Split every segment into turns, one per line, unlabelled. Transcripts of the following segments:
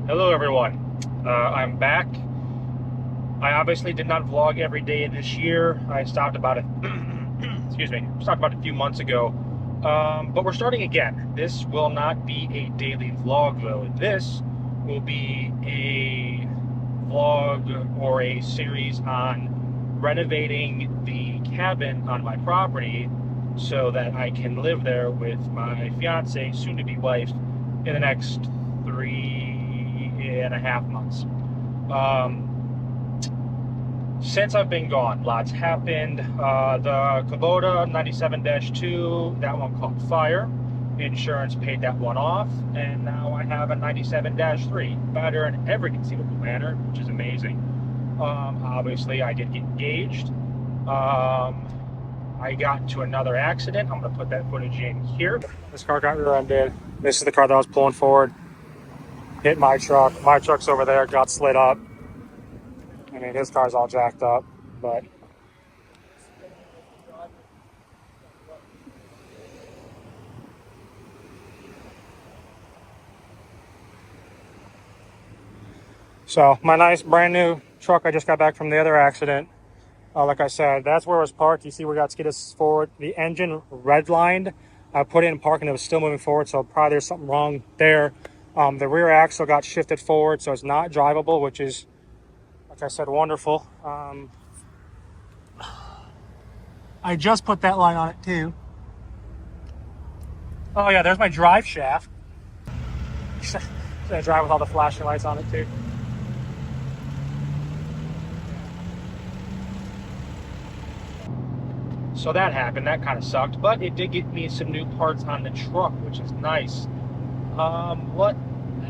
Hello everyone, I'm back. I obviously did not vlog every day this year. I stopped about it, excuse me, stopped about a few months ago. But we're starting again. This will not be a daily vlog though. This will be a vlog or a series on renovating the cabin on my property so that I can live there with my fiance, soon to be wife, in the next 3.5 months. Um, since I've been gone, lots happened. The Kubota 97-2, that one caught fire. Insurance paid that one off, and now I have a 97-3, better in every conceivable manner, which is amazing. Obviously, I did get engaged. I got into another accident. I'm going to put that footage in here. This car got rear-ended. This is the car that I was pulling forward. Hit my truck. My truck's over there, got slid up. I mean, his car's all jacked up, but so my nice brand new truck I just got back from the other accident. Like I said, that's where it was parked. You see where it got skidded forward. The engine redlined. I put it in park and it was still moving forward, so probably there's something wrong there. The rear axle got shifted forward, so it's not drivable, which is, like I said, wonderful. I just put that line on it too. Oh yeah, there's my drive shaft. I drive with all the flashing lights on it too. So that happened. That kind of sucked, but it did get me some new parts on the truck, which is nice. What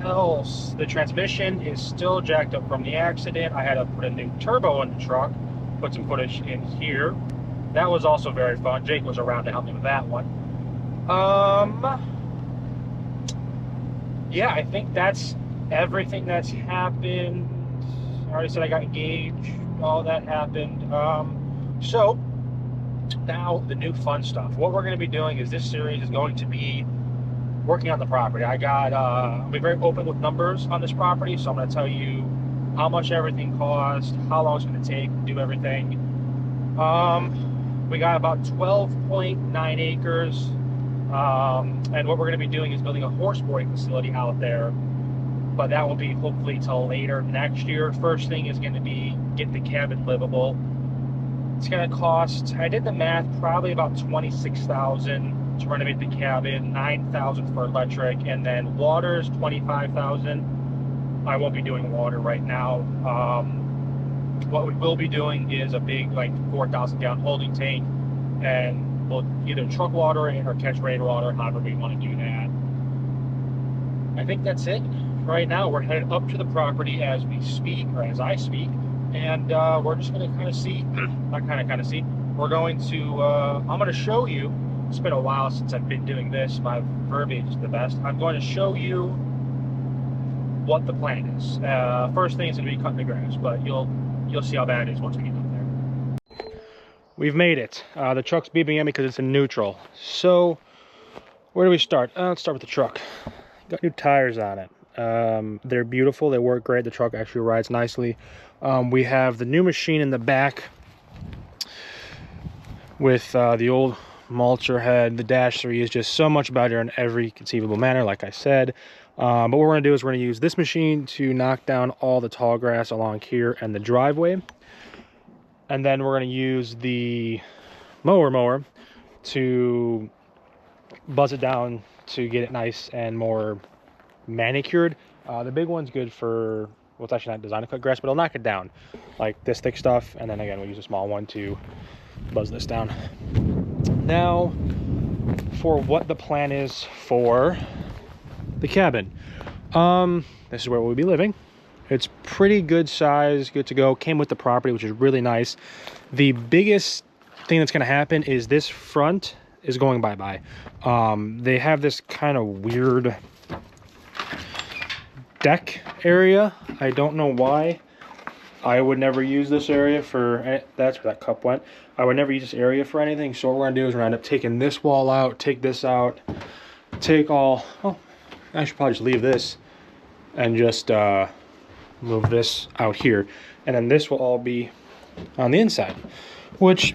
else? The transmission is still jacked up from the accident. I had to put a new turbo in the truck. Put some footage in here. That was also very fun. Jake was around to help me with that one. Yeah, I think that's everything that's happened. I already said I got engaged. All that happened. So now the new fun stuff. What we're going to be doing is this series is going to be working on the property. I'll be very open with numbers on this property, so I'm going to tell you how much everything cost, how long it's going to take to do everything. We got about 12.9 acres, and what we're going to be doing is building a horse boarding facility out there, but that will be hopefully till later next year. First thing is going to be get the cabin livable. It's going to cost, I did the math, probably about $26,000 to renovate the cabin, $9,000 for electric, and then water is $25,000. I won't be doing water right now. What we will be doing is a big, like 4,000 gallon holding tank, and we'll either truck water it or catch rainwater, however we want to do that. I think that's it. Right now, we're headed up to the property as we speak, or as I speak, and we're just going to kind of see, not kind of see, we're going to, I'm going to show you. It's been a while since I've been doing this. My verbiage is the best. I'm going to show you what the plan is. First thing is going to be cutting the grass, but you'll see how bad it is once we get up there. We've made it. The truck's beeping at me because it's in neutral. So where do we start? Let's start with the truck. Got new tires on it. They're beautiful. They work great. The truck actually rides nicely. We have the new machine in the back with the old mulcher head. The Dash 3 is just so much better in every conceivable manner, like I said. But what we're going to do is we're going to use this machine to knock down all the tall grass along here and the driveway. And then we're going to use the mower to buzz it down to get it nice and more manicured. The big one's good for, well, it's actually not designed to cut grass, but it'll knock it down like this thick stuff. And then again, we'll use a small one to buzz this down. Now for what the plan is for the cabin. This is where we'll be living. It's pretty good size, good to go. Came with the property, which is really nice. The biggest thing that's going to happen is this front is going bye-bye. They have this kind of weird deck area. I don't know why. I would never use this area for, that's where that cup went. I would never use this area for anything. So what we're going to do is we're going to end up taking this wall out, take this out, take all, oh, I should probably just leave this. and just move this out here. And then this will all be on the inside, which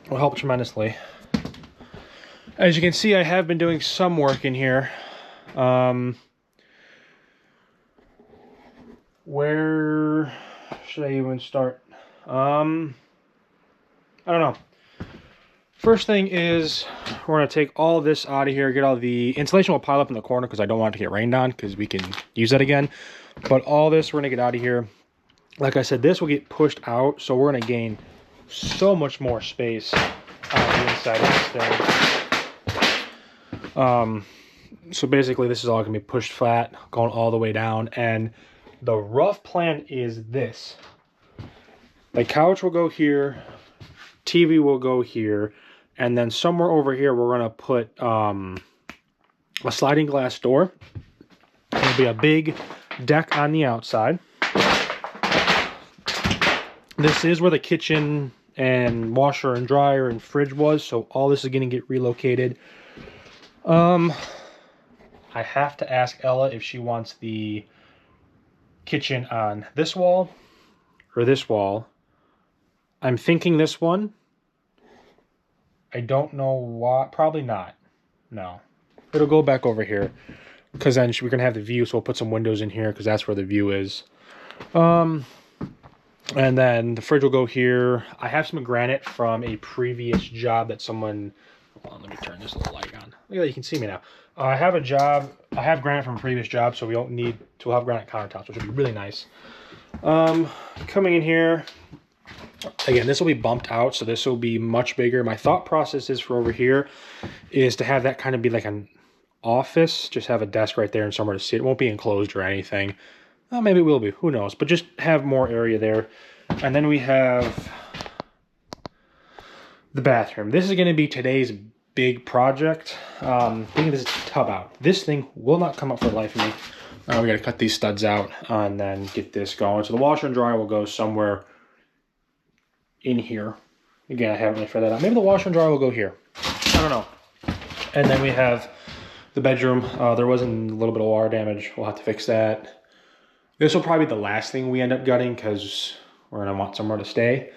will help tremendously. As you can see, I have been doing some work in here. Where should I even start? I don't know. First thing is we're going to take all this out of here, get all the insulation will pile up in the corner because I don't want it to get rained on because we can use that again. But all this we're going to get out of here. Like I said, this will get pushed out, so we're going to gain so much more space on the inside of this thing. So basically this is all going to be pushed flat, going all the way down, and the rough plan is this. The couch will go here, TV will go here, and then somewhere over here we're going to put a sliding glass door. There'll be a big deck on the outside. This is where the kitchen and washer and dryer and fridge was, so all this is going to get relocated. I have to ask Ella if she wants the kitchen on this wall or this wall. I'm thinking this one. I don't know why. Probably not. No. It'll go back over here because then we're going to have the view, so we'll put some windows in here because that's where the view is. And then the fridge will go here. I have some granite from a previous job that someone... Hold on, let me turn this little light on. Look at that, you can see me now. I have granite from a previous job, so we don't need to have granite countertops, which would be really nice. Coming in here, again, this will be bumped out, so this will be much bigger. My thought process is for over here is to have that kind of be like an office, just have a desk right there and somewhere to sit. It won't be enclosed or anything. Well, maybe it will be, who knows, but just have more area there. And then we have the bathroom. This is going to be today's big project. Thinking this is tub out. This thing will not come up for the life of me. We got to cut these studs out and then get this going. So the washer and dryer will go somewhere in here. Again, I haven't really figured that out. Maybe the washer and dryer will go here. I don't know. And then we have the bedroom. There was a little bit of water damage. We'll have to fix that. This will probably be the last thing we end up gutting because we're going to want somewhere to stay.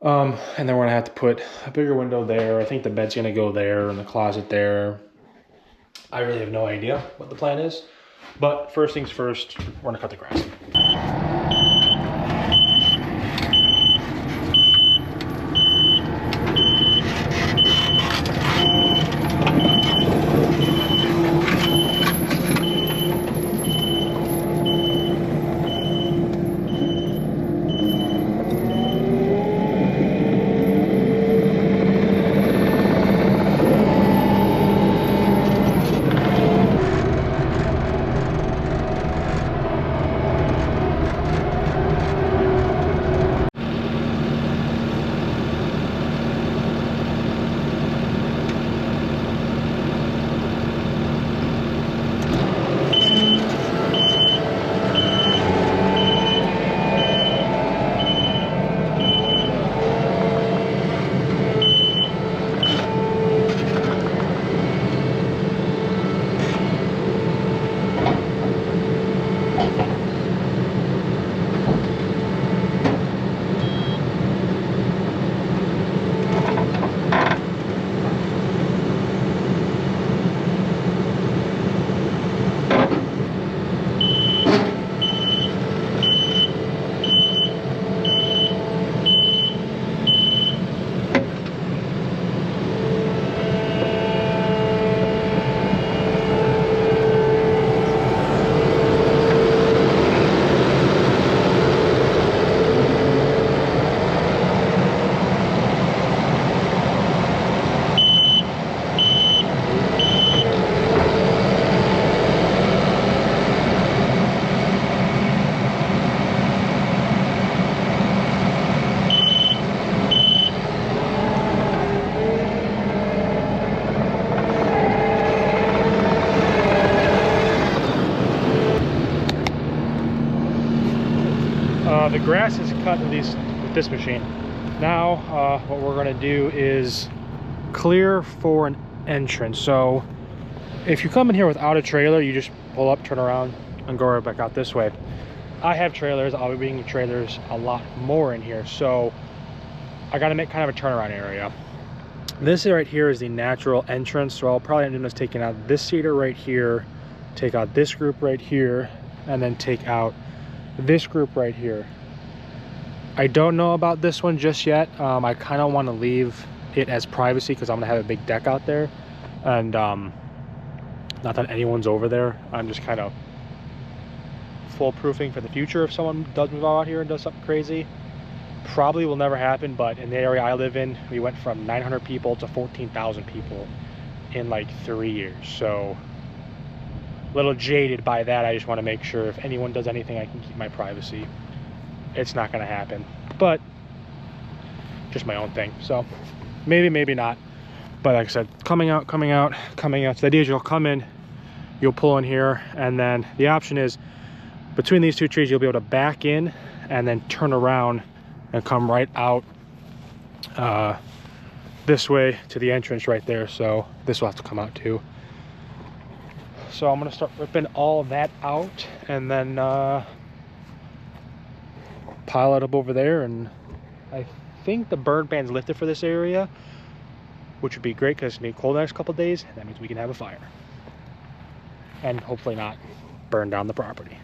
And then we're going to have to put a bigger window there. I think the bed's going to go there and the closet there. I really have no idea what the plan is. But first things first, we're going to cut the grass. The grass is cut with this machine. Now what we're going to do is clear for an entrance. So if you come in here without a trailer, you just pull up, turn around, and go right back out this way. I have trailers. I'll be bringing trailers a lot more in here, so I got to make kind of a turnaround area. This right here is the natural entrance, so I'll probably end up taking out this cedar right here, take out this group right here, and then take out this group right here. I don't know about this one just yet. I kind of want to leave it as privacy because I'm gonna have a big deck out there, and not that anyone's over there. I'm just kind of foolproofing for the future if someone does move out here and does something crazy. Probably will never happen, but in the area I live in, we went from 900 people to 14,000 people in like 3 years. So a little jaded by that. I just want to make sure if anyone does anything, I can keep my privacy. It's not going to happen, but just my own thing. So maybe not. But like I said, coming out. So the idea is you'll come in, you'll pull in here, and then the option is between these two trees, you'll be able to back in and then turn around and come right out this way to the entrance right there. So this will have to come out too. So I'm gonna start ripping all that out and then pile it up over there. And I think the burn ban's lifted for this area, which would be great because it's gonna be cold the next couple of days. That means we can have a fire and hopefully not burn down the property.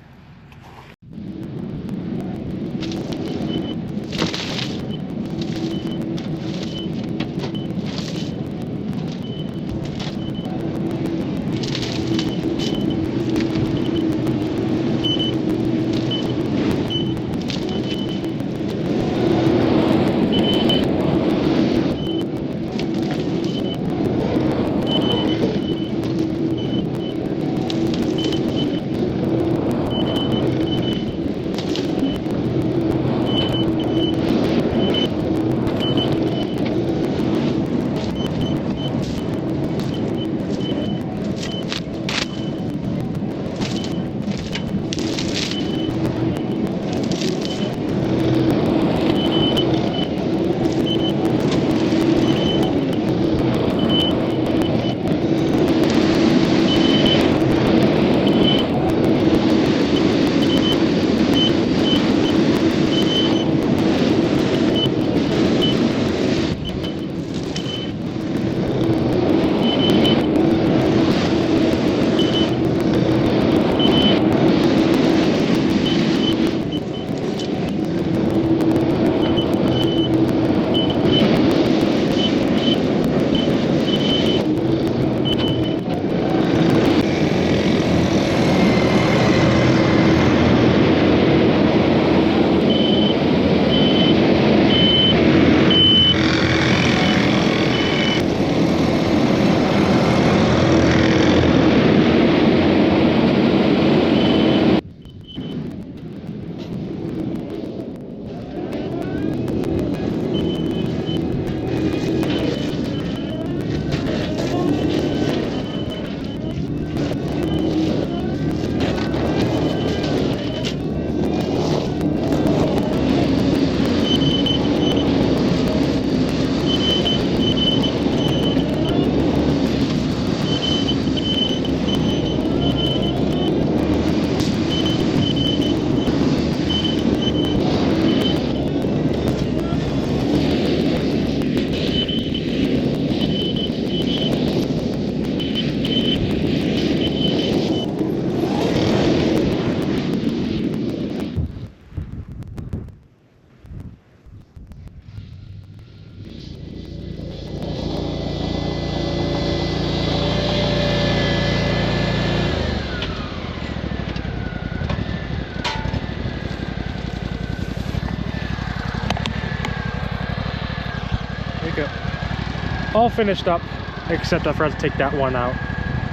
All finished up, except I forgot to take that one out,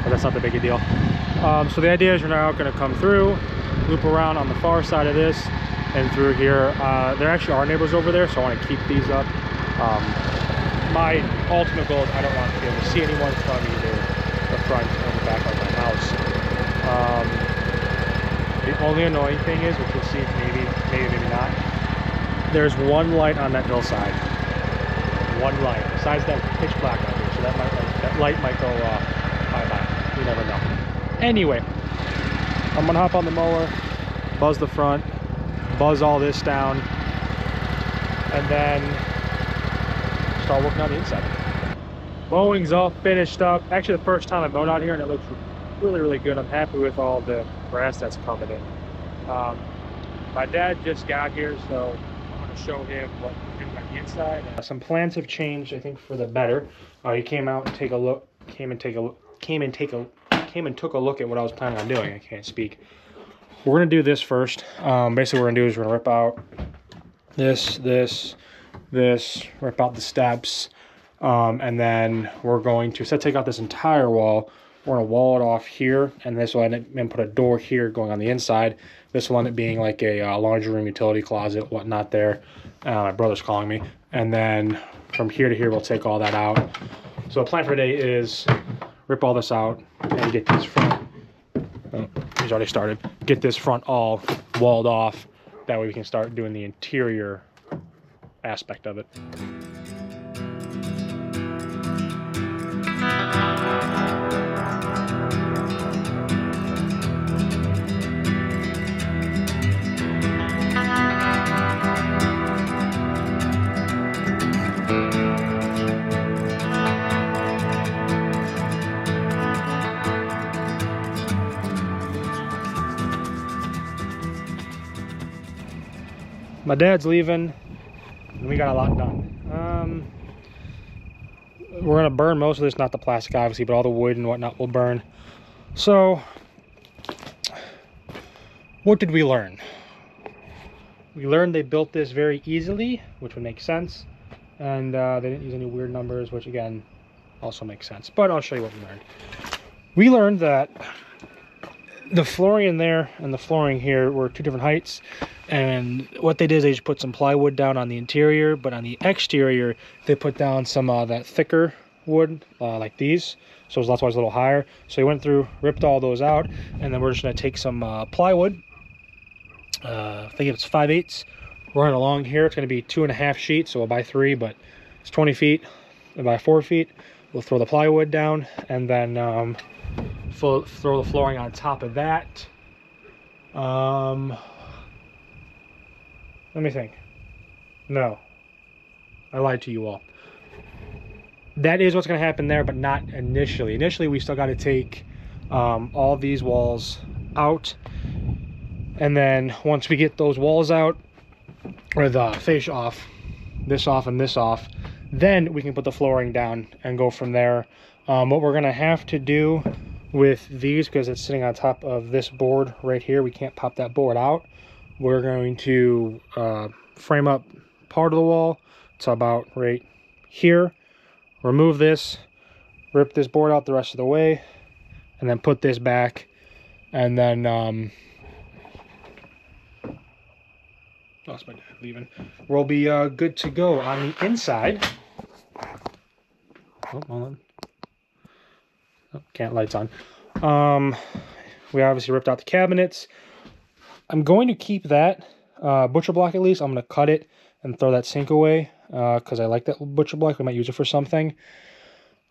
but that's not the big a deal. So the idea is you're now going to come through, loop around on the far side of this, and through here. There actually are neighbors over there, so I want to keep these up. My ultimate goal is I don't want to be able to see anyone from either the front or the back of my house. The only annoying thing is, which you'll see maybe not, there's one light on that hillside. One light. Besides that, pitch black out here, so that light might go bye-bye. You never know. Anyway,
I'm gonna hop on the mower, buzz the front, buzz all this down, and then start working on the inside. Mowing's all finished up. Actually, the first time I mowed out here, and it looks really, really good. I'm happy with all the grass that's coming in. My dad just got here, so I'm going to show him what we're doing on the inside. Some plans have changed, I think, for the better. He came out and took a look at what I was planning on doing. I can't speak. We're going to do this first. Basically, what we're going to do is we're going to rip out this, rip out the steps, and then we're going to take out this entire wall. We're going to wall it off here, and this will end up, and put a door here going on the inside. This will end up being like a laundry room, utility closet, whatnot there. My brother's calling me. And then from here to here, we'll take all that out. So the plan for today is rip all this out and get this front. Oh, he's already started. Get this front all walled off. That way we can start doing the interior aspect of it. My dad's leaving, and we got a lot done. We're gonna burn most of this, not the plastic obviously, but all the wood and whatnot will burn. So, what did we learn? We learned they built this very easily, which would make sense, and they didn't use any weird numbers, which again, also makes sense. But I'll show you what we learned. We learned that the flooring in there and the flooring here were two different heights, and what they did is they just put some plywood down on the interior, but on the exterior they put down some that thicker wood, like these, so that's why it's a little higher. So we went through, ripped all those out, and then we're just going to take some plywood, I think it's 5/8, run it along here. It's going to be 2.5 sheets, so we'll buy 3, but it's 20 feet. We'll buy 4 feet. We'll throw the plywood down, and then throw the flooring on top of that. Let me think. No, I lied to you all. That is what's going to happen there, but not initially. Initially, we still got to take all these walls out, and then once we get those walls out, or the fascia off, this off and this off, then we can put the flooring down and go from there. What we're going to have to do with these, because it's sitting on top of this board right here, we can't pop that board out. We're going to frame up part of the wall. It's about right here. Remove this, rip this board out the rest of the way, and then put this back, and then lost my dad leaving. We'll be good to go on the inside. Oh, hold on. Oh, can't, lights on. We obviously ripped out the cabinets. I'm going to keep that butcher block at least. I'm going to cut it and throw that sink away because I like that butcher block. We might use it for something.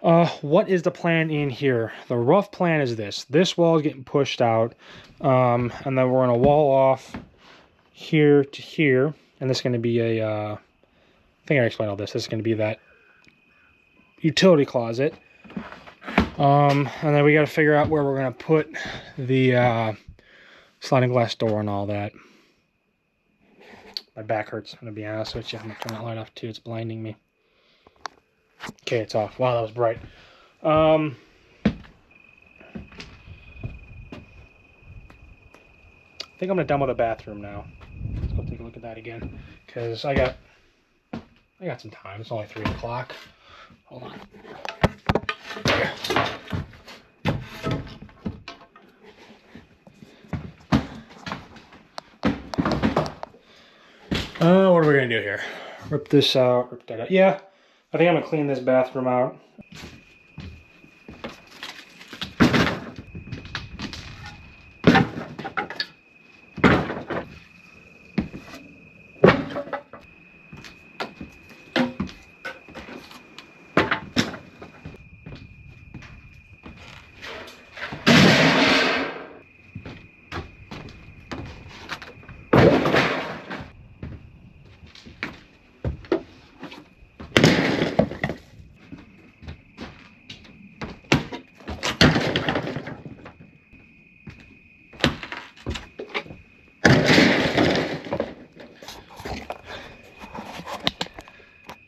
What is the plan in here? The rough plan is this. This wall is getting pushed out, and then we're going to wall off here to here. And this is going to be a, I think I explained all this. This is going to be that utility closet. And then we got to figure out where we're going to put the sliding glass door and all that. My back hurts, I'm going to be honest with you. I'm going to turn that light off too. It's blinding me. Okay, it's off. Wow, that was bright. I think I'm going to demo the bathroom now. Let's go take a look at that again, because I got some time. It's only 3 o'clock. Hold on. What are we gonna do here? Rip this out, rip that out. Yeah, I think I'm gonna clean this bathroom out.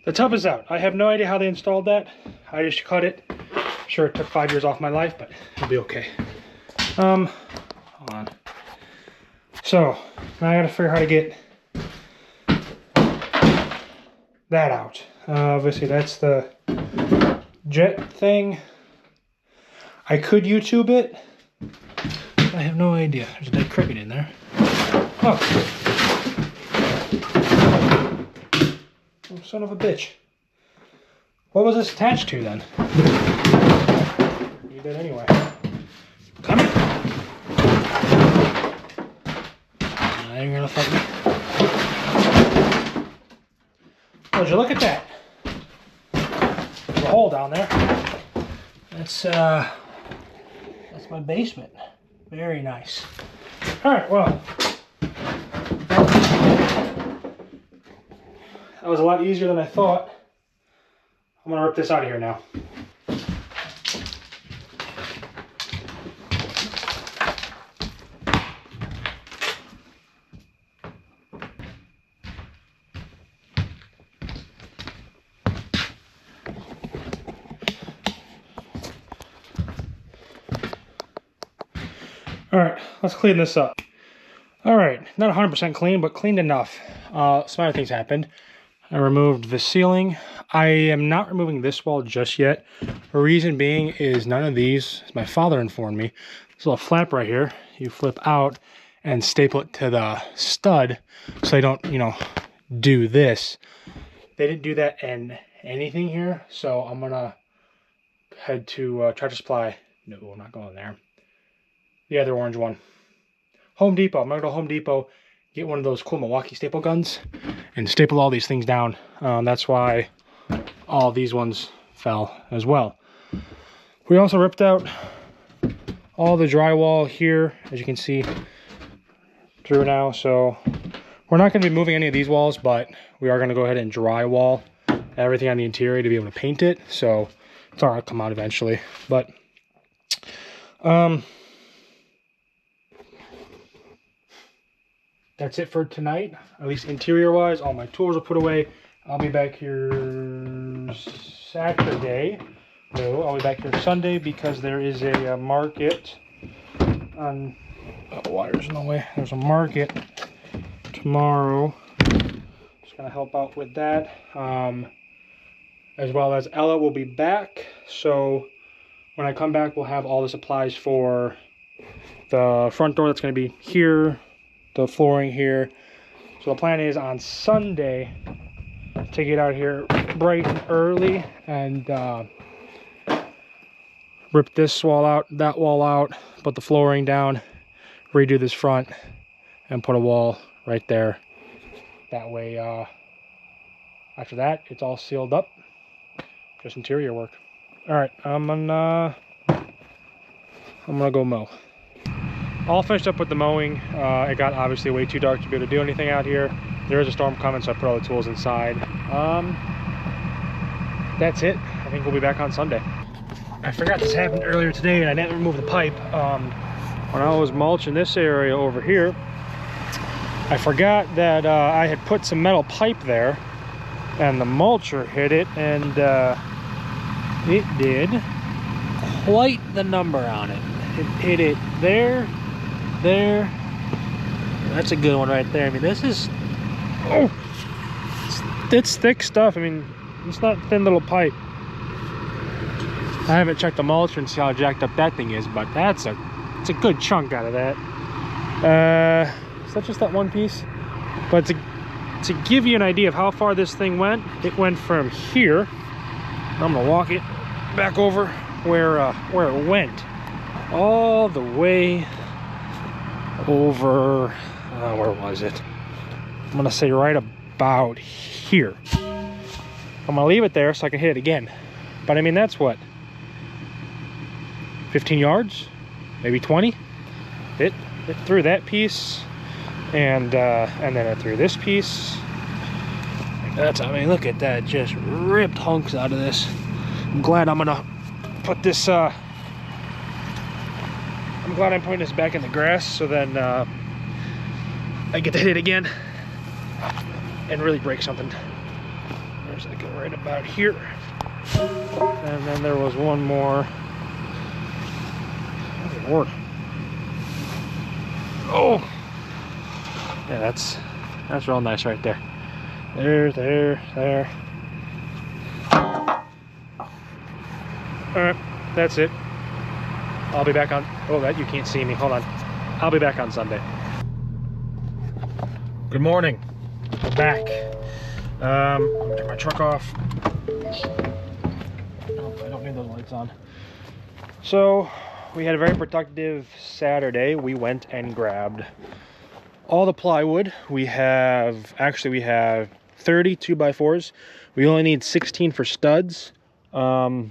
The tub is out. I have no idea how they installed that. I just cut it. Sure, it took 5 years off my life, but it'll be okay. Hold on. So now I gotta figure out how to get that out. Obviously that's the jet thing. I could YouTube it. I have no idea. There's a dead cricket in there. Oh, son of a bitch. What was this attached to then? Need that anyway. Come here. Now you're gonna fight me. Would you look at that? There's a hole down there. That's my basement. Very nice. All right, well, that was a lot easier than I thought. I'm gonna rip this out of here now. All right, let's clean this up. All right, not 100% clean, but cleaned enough. Some other things happened. I removed the ceiling. I am not removing this wall just yet. The reason being is none of these, as my father informed me, this little flap right here, you flip out and staple it to the stud so they don't, you know, do this. They didn't do that in anything here, so I'm gonna head to Tractor Supply. No, I'm not going there. The other orange one. Home Depot. I'm gonna go to Home Depot, get one of those cool Milwaukee staple guns, and staple all these things down. That's why all these ones fell as well. We also ripped out all the drywall here, as you can see through now. So we're not going to be moving any of these walls, but we are going to go ahead and drywall everything on the interior to be able to paint it. So it's all going to come out eventually. But that's it for tonight, at least interior wise. All my tools are put away. I'll be back here Saturday. No, I'll be back here Sunday because there is a market on, oh, wires in the way. There's a market tomorrow. Just gonna help out with that. As well as Ella will be back. So when I come back, we'll have all the supplies for the front door that's gonna be here, the flooring here. So the plan is on Sunday to get out here bright and early and rip this wall out, that wall out, put the flooring down, redo this front, and put a wall right there. That way, after that, it's all sealed up. Just interior work. All right, I'm gonna go mow. All finished up with the mowing. It got obviously way too dark to be able to do anything out here. There is a storm coming, so I put all the tools inside. That's it. I think we'll be back on Sunday. I forgot this happened earlier today, and I didn't remove the pipe. When I was mulching this area over here, I forgot that I had put some metal pipe there, and the mulcher hit it, and it did quite the number on it. It hit it there. That's a good one right there. I mean, this is, oh, it's thick stuff. I mean, it's not thin little pipe. I haven't checked the mulcher and see how jacked up that thing is, but it's a good chunk out of that. Is that just that one piece? But to give you an idea of how far this thing went, it went from here. I'm gonna walk it back over where it went, all the way over, where was it? I'm gonna say right about here. I'm gonna leave it there so I can hit it again. But I mean, that's what, 15 yards, maybe 20. It through that piece, and then it through this piece. That's, I mean, look at that, just ripped hunks out of this. I'm glad I'm gonna put this, I'm glad I'm putting this back in the grass, so then I get to hit it again and really break something. There's like right about here. And then there was one more. Oh, Lord. Oh! Yeah, that's real nice right there. There. Alright, that's it. I'll be back on. Oh, that you can't see me. Hold on. I'll be back on Sunday. Good morning. We're back. I'm gonna turn my truck off. Oh, I don't need those lights on. So, we had a very productive Saturday. We went and grabbed all the plywood. We have 30 2x4s. We only need 16 for studs. We're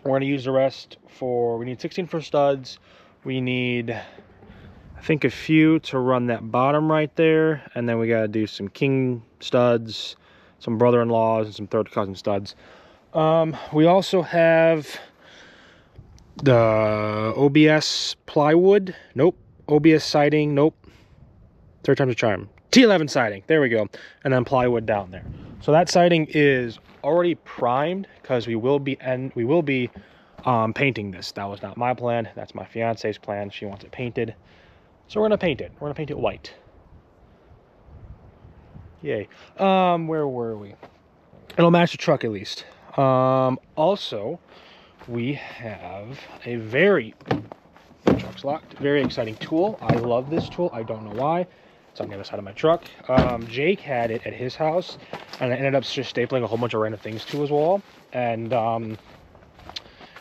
gonna use the rest we need 16 for studs. We need, I think, a few to run that bottom right there. And then we gotta do some king studs, some brother-in-laws, and some third cousin studs. We also have the OBS plywood. Nope. OBS siding. Nope. Third time's a charm. T11 siding. There we go. And then plywood down there. So that siding is already primed because we will be painting this. That was not my plan. That's my fiance's plan. She wants it painted. So we're gonna paint it. We're gonna paint it white. Yay. Where were we? It'll match the truck at least. Also, we have a the truck's locked, very exciting tool. I love this tool. I don't know why. It's on the other side of my truck. Jake had it at his house, and I ended up just stapling a whole bunch of random things to his wall. And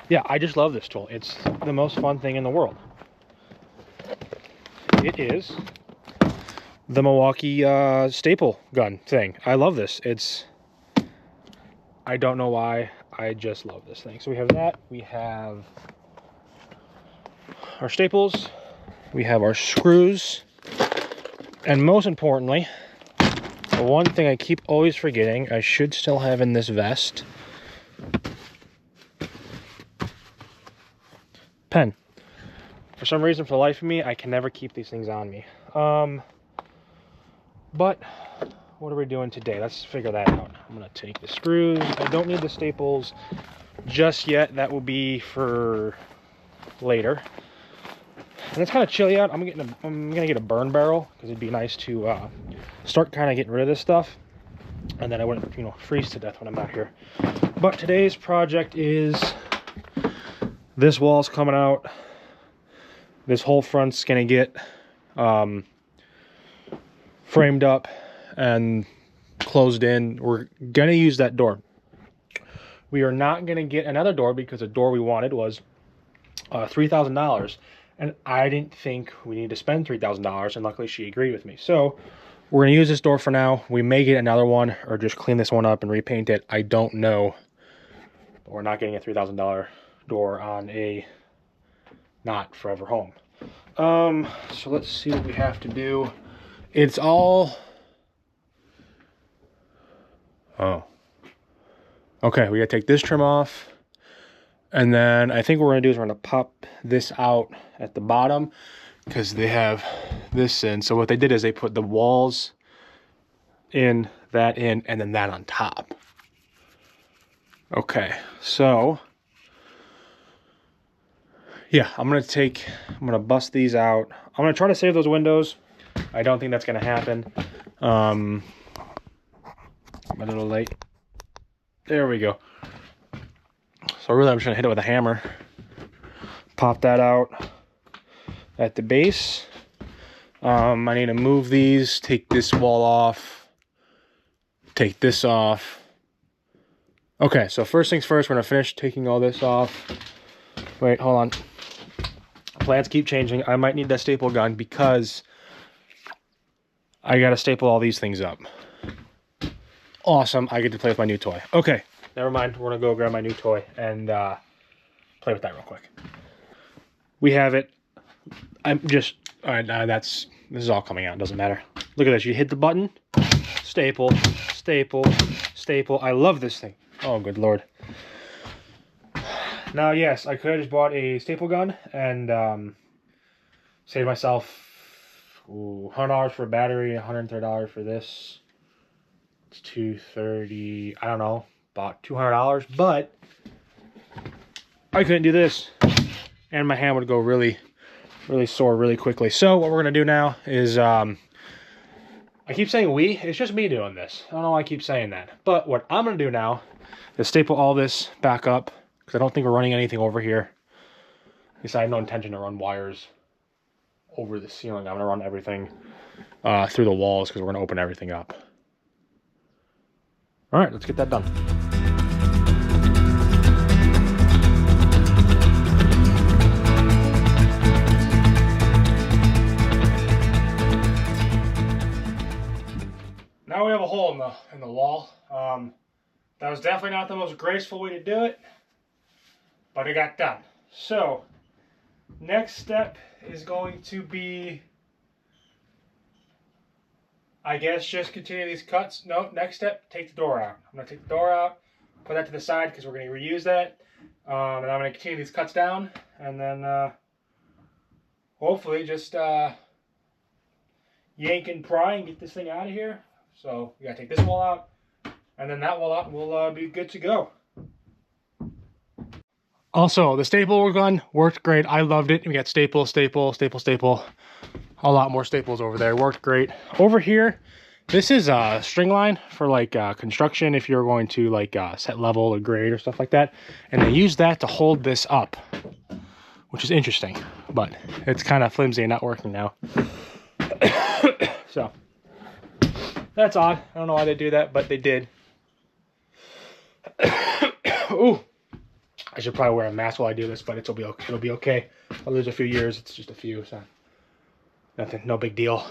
yeah, I just love this tool. It's the most fun thing in the world. It is the Milwaukee staple gun thing. I love this. I don't know why. I just love this thing. So we have that. We have our staples. We have our screws. And most importantly, the one thing I keep always forgetting, I should still have in this vest. Pen. For some reason, for the life of me, I can never keep these things on me. But what are we doing today? Let's figure that out. I'm gonna take the screws. I don't need the staples just yet. That will be for later. And it's kind of chilly out. I'm gonna get a burn barrel because it'd be nice to start kind of getting rid of this stuff, and then I wouldn't, freeze to death when I'm out here. But today's project is this wall's coming out. This whole front's gonna get framed up and closed in. We're gonna use that door. We are not gonna get another door because the door we wanted was $3,000, and I didn't think we need to spend $3,000, and luckily she agreed with me. So we're gonna use this door for now. We may get another one or just clean this one up and repaint it. I don't know. But we're not getting a $3,000 door on a not forever home. So let's see what we have to do. It's all... Oh. Okay, we gotta take this trim off. And then I think what we're gonna do is we're gonna pop this out at the bottom because they have this in. So what they did is they put the walls in, that in, and then that on top. Okay, so yeah, I'm gonna bust these out. I'm gonna try to save those windows. I don't think that's gonna happen. I'm a little late. There we go. So really I'm just gonna hit it with a hammer. Pop that out at the base. I need to move these, take this wall off, take this off. Okay, so first things first, we're gonna finish taking all this off. Wait, hold on. Plans keep changing. I might need that staple gun because I gotta staple all these things up. Awesome, I get to play with my new toy. Okay, never mind, we're gonna go grab my new toy and play with that real quick. We have it. I'm just, all right, this is all coming out, doesn't matter. Look at this, you hit the button, staple, staple, staple. I love this thing. Oh, good Lord. Now, yes, I could have just bought a staple gun and saved myself $100 for a battery, $130 for this. It's $230, I don't know, about $200, but I couldn't do this and my hand would go really sore really quickly. So what we're gonna do now is I keep saying it's just me doing this. I don't know why I keep saying that, but what I'm gonna do now is staple all this back up, because I don't think we're running anything over here. At least I have no intention to run wires over the ceiling. I'm gonna run everything through the walls, because we're gonna open everything up. All right, let's get that done. Now we have a hole in the wall. That was definitely not the most graceful way to do it, but it got done. So next step is going to be, I guess, just continue these cuts. No, next step, take the door out. I'm gonna take the door out, put that to the side because we're gonna reuse that. And I'm gonna continue these cuts down, and then hopefully just yank and pry and get this thing out of here. So we gotta take this wall out, and then that wall out, and we'll be good to go. Also, the staple gun worked great. I loved it. We got staple, staple, staple, staple. A lot more staples over there. Worked great. Over here, this is a string line for like construction, if you're going to like set level or grade or stuff like that. And they use that to hold this up, which is interesting, but it's kind of flimsy and not working now. So that's odd. I don't know why they do that, but they did. Ooh, I should probably wear a mask while I do this, but it'll be okay. I'll lose a few years. It's just a few, so nothing, no big deal.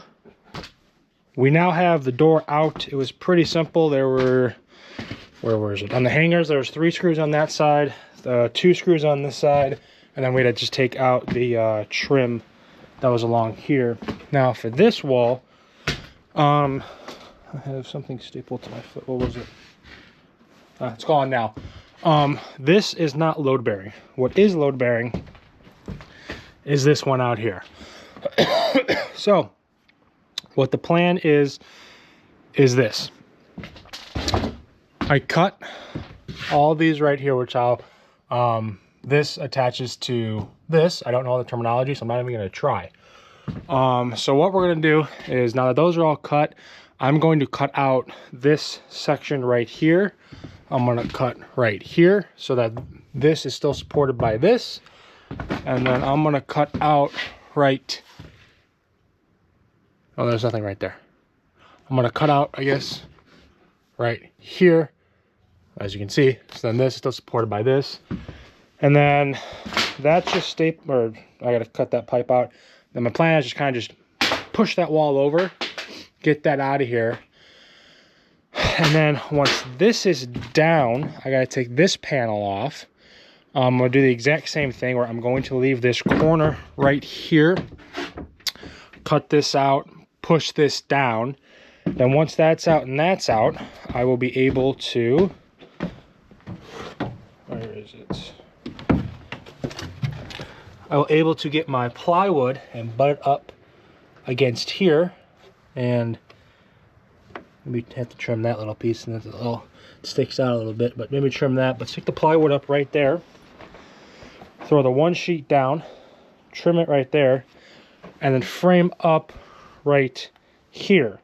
We now have the door out. It was pretty simple. There were, where was it? On the hangers, there was 3 screws on that side, 2 screws on this side, and then we had to just take out the trim that was along here. Now for this wall, I have something stapled to my foot. What was it? It's gone now. This is not load bearing. What is load bearing is this one out here. So what the plan is this. I cut all these right here, which I'll this attaches to this. I don't know the terminology, so I'm not even going to try. So what we're going to do is, now that those are all cut, I'm going to cut out this section right here. I'm going to cut right here so that this is still supported by this. And then I'm going to cut out right... Oh, there's nothing right there. I'm going to cut out, I guess, right here, as you can see. So then this is still supported by this. And then that's just staple, or I got to cut that pipe out. Then my plan is just kind of just push that wall over, get that out of here. And then once this is down, I got to take this panel off. I'm going to do the exact same thing where I'm going to leave this corner right here, cut this out, push this down. Then once that's out and that's out, I will be able to, where is it? I will be able to get my plywood and butt it up against here, and maybe have to trim that little piece, and it sticks out a little bit, but maybe trim that. But stick the plywood up right there, throw the one sheet down, trim it right there, and then frame up right here.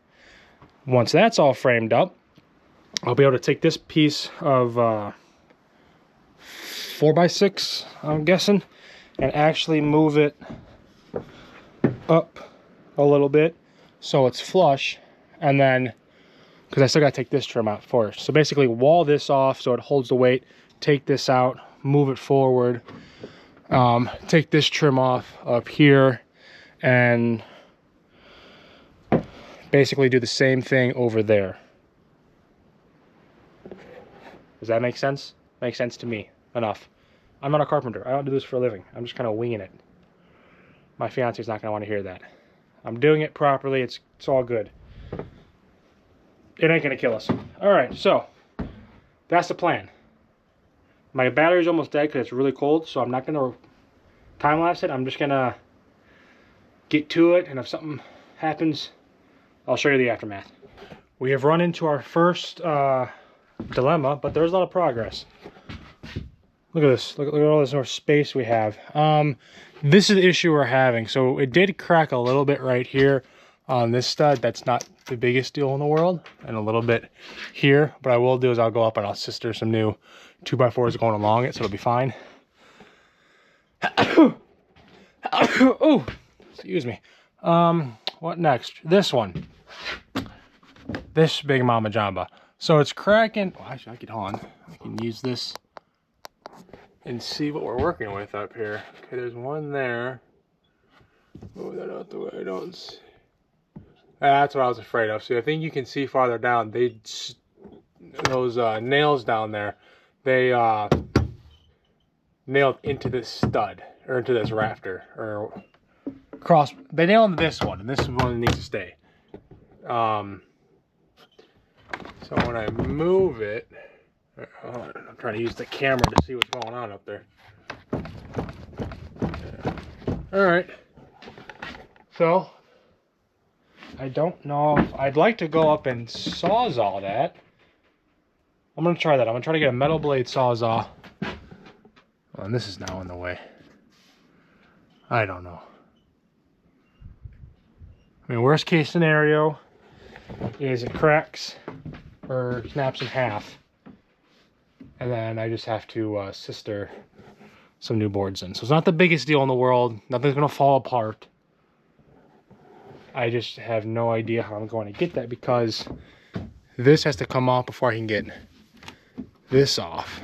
Once that's all framed up, I'll be able to take this piece of 4x6, I'm guessing, and actually move it up a little bit so it's flush, and then, because I still got to take this trim out first. So basically wall this off so it holds the weight, take this out, move it forward, take this trim off up here, and basically do the same thing over there. Does that make sense? Makes sense to me. Enough. I'm not a carpenter. I don't do this for a living. I'm just kind of winging it. My fiance's not going to want to hear that. I'm doing it properly. It's all good. It ain't going to kill us. All right, so that's the plan. My battery's almost dead because it's really cold, so I'm not going to time-lapse it. I'm just going to get to it, and if something happens, I'll show you the aftermath. we have run into our first dilemma, but there's a lot of progress. Look at this. Look at all this more space we have. This is the issue we're having. So it did crack a little bit right here on this stud. That's not the biggest deal in the world. And a little bit here. What I will do is I'll go up and I'll sister some new 2x4s going along it, so it'll be fine. Oh, excuse me. What next? This one. This big mama jamba. So it's cracking. Oh, actually, I can hold on. I can use this and see what we're working with up here. Okay, there's one there. Move that out the way. I don't see. That's what I was afraid of. See, I think you can see farther down. Those nails down there, they nailed into this stud or into this rafter or cross. They nailed into this one, and this one needs to stay. So when I move it, I'm trying to use the camera to see what's going on up there. All right. So I don't know if I'd like to go up and sawzall that. I'm gonna try that. I'm gonna try to get a metal blade sawzall. Oh, and this is now in the way. I don't know. I mean, worst case scenario is it cracks or snaps in half. And then I just have to sister some new boards in. So it's not the biggest deal in the world. Nothing's gonna fall apart. I just have no idea how I'm going to get that because this has to come off before I can get this off.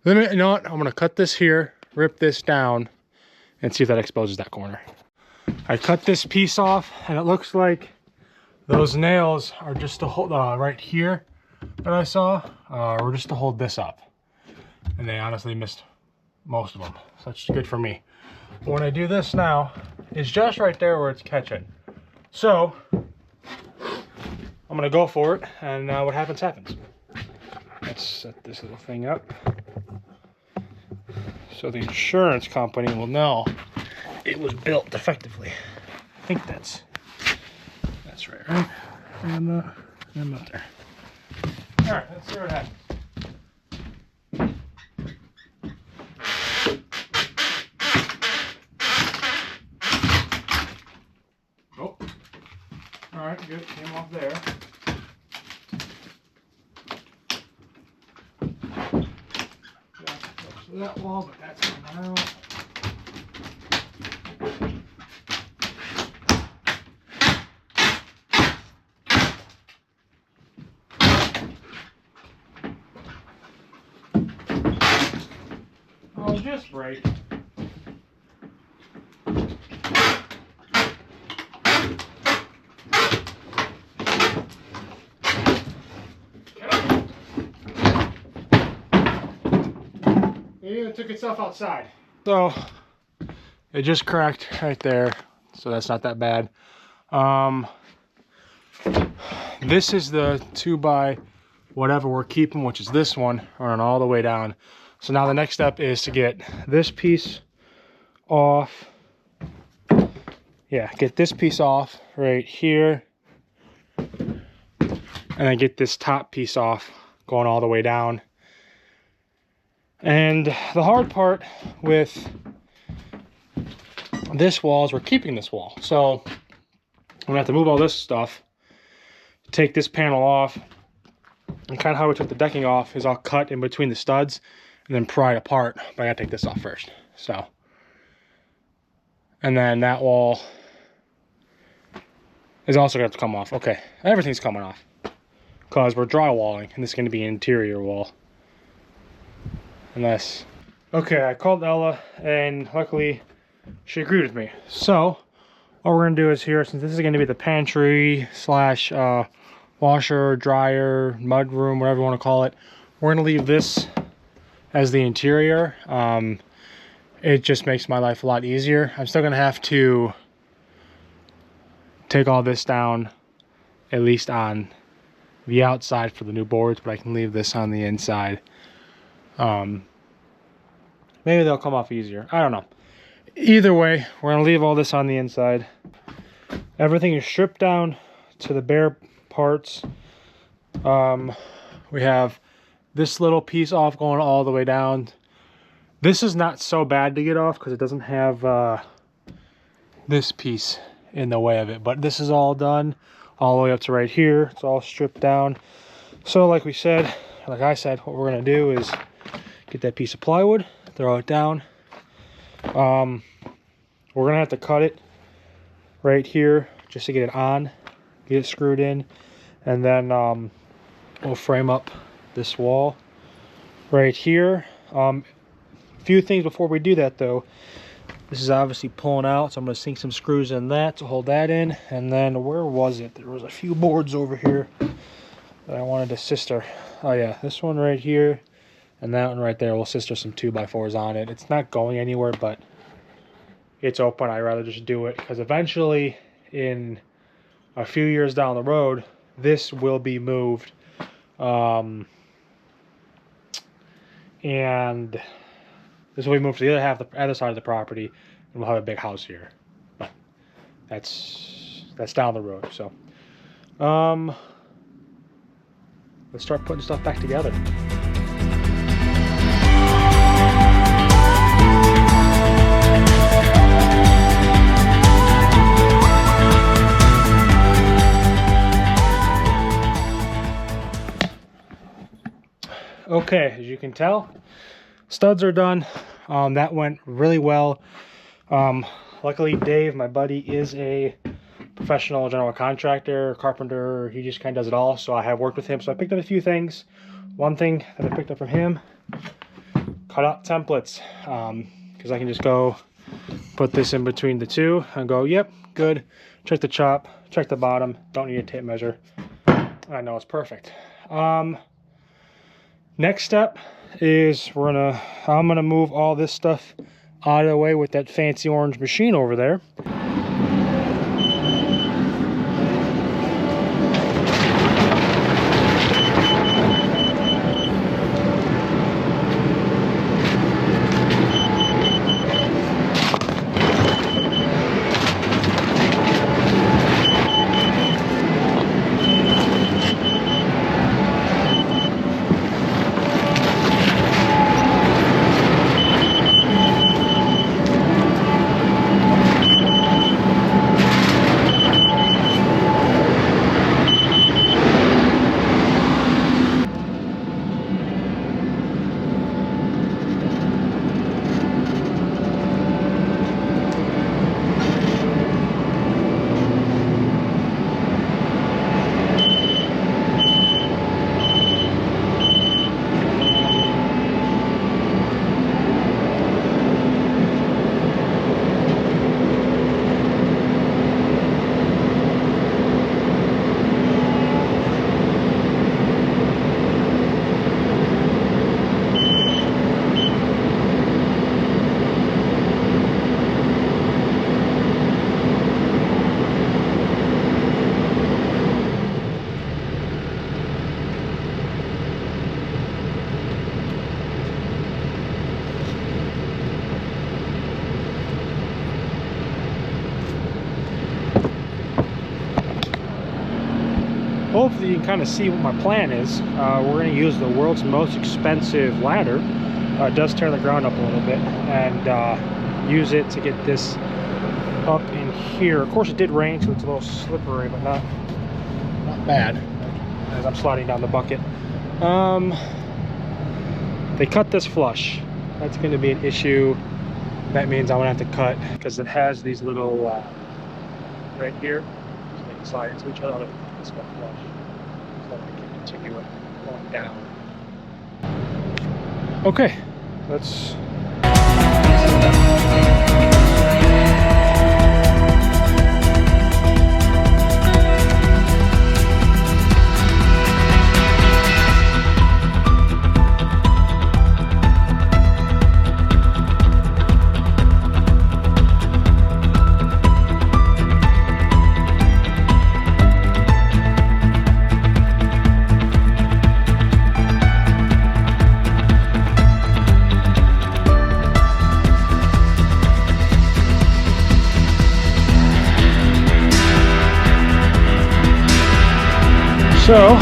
Then, you know what? I'm gonna cut this here, rip this down, and see if that exposes that corner. I cut this piece off, and it looks like those nails are just to hold right here that I saw, or just to hold this up. And they honestly missed most of them, so that's good for me. But when I do this now, it's just right there where it's catching. So I'm gonna go for it, and what happens happens. Let's set this little thing up so the insurance company will know it was built effectively. I think that's right? I'm up there. All right, let's see what happens. Oh, all right, good. Came off there. That wall, but that's coming out. Oh, just right. It even took itself outside. So it just cracked right there, so that's not that bad. This is the 2x whatever we're keeping, which is this one, running all the way down. So now the next step is to get this piece off. Yeah, get this piece off right here, and then get this top piece off going all the way down. And the hard part with this wall is we're keeping this wall. So I'm gonna have to move all this stuff, take this panel off, and kind of how we took the decking off is I'll cut in between the studs and then pry it apart, but I gotta take this off first. So, and then that wall is also gonna have to come off. Okay, everything's coming off because we're drywalling, and this is gonna be an interior wall. Unless, okay, I called Ella, and luckily she agreed with me. So what we're gonna do is here, since this is gonna be the pantry slash washer, dryer, mud room, whatever you want to call it, we're gonna leave this as the interior. It just makes my life a lot easier. I'm still gonna have to take all this down, at least on the outside for the new boards, but I can leave this on the inside. Maybe they'll come off easier. I don't know. Either way, we're gonna leave all this on the inside. Everything is stripped down to the bare parts. We have this little piece off going all the way down. This is not so bad to get off because it doesn't have this piece in the way of it, but this is all done all the way up to right here. It's all stripped down. So like I said, what we're gonna do is get that piece of plywood, throw it down. We're gonna have to cut it right here just to get it on, get it screwed in, and then we'll frame up this wall right here. Few things before we do that though. This is obviously pulling out, so I'm going to sink some screws in that to hold that in. And then where was it? There was a few boards over here that I wanted to sister. Oh yeah, this one right here and that one right there will sister some 2x4s on it. It's not going anywhere, but it's open. I'd rather just do it because eventually in a few years down the road, this will be moved. And this will be moved to the other half, the other side of the property, and we'll have a big house here. But that's down the road. So, let's start putting stuff back together. Okay, as you can tell, studs are done. That went really well. Luckily, Dave, my buddy, is a professional general contractor, carpenter. He just kind of does it all. So I have worked with him. So I picked up a few things. One thing that I picked up from him, cut out templates. Because I can just go put this in between the two and go, yep, good. Check the chop, check the bottom. Don't need a tape measure. I know it's perfect. Next step is I'm gonna move all this stuff out of the way with that fancy orange machine over there. Hopefully you can kind of see what my plan is. We're going to use the world's most expensive ladder. It does tear the ground up a little bit, and use it to get this up in here. Of course it did rain, so it's a little slippery, but not bad as I'm sliding down the bucket. They cut this flush. That's going to be an issue. That means I'm going to have to cut because it has these little right here, so they can slide into each other. This one flush, so I can continue it going down. Okay, let's. So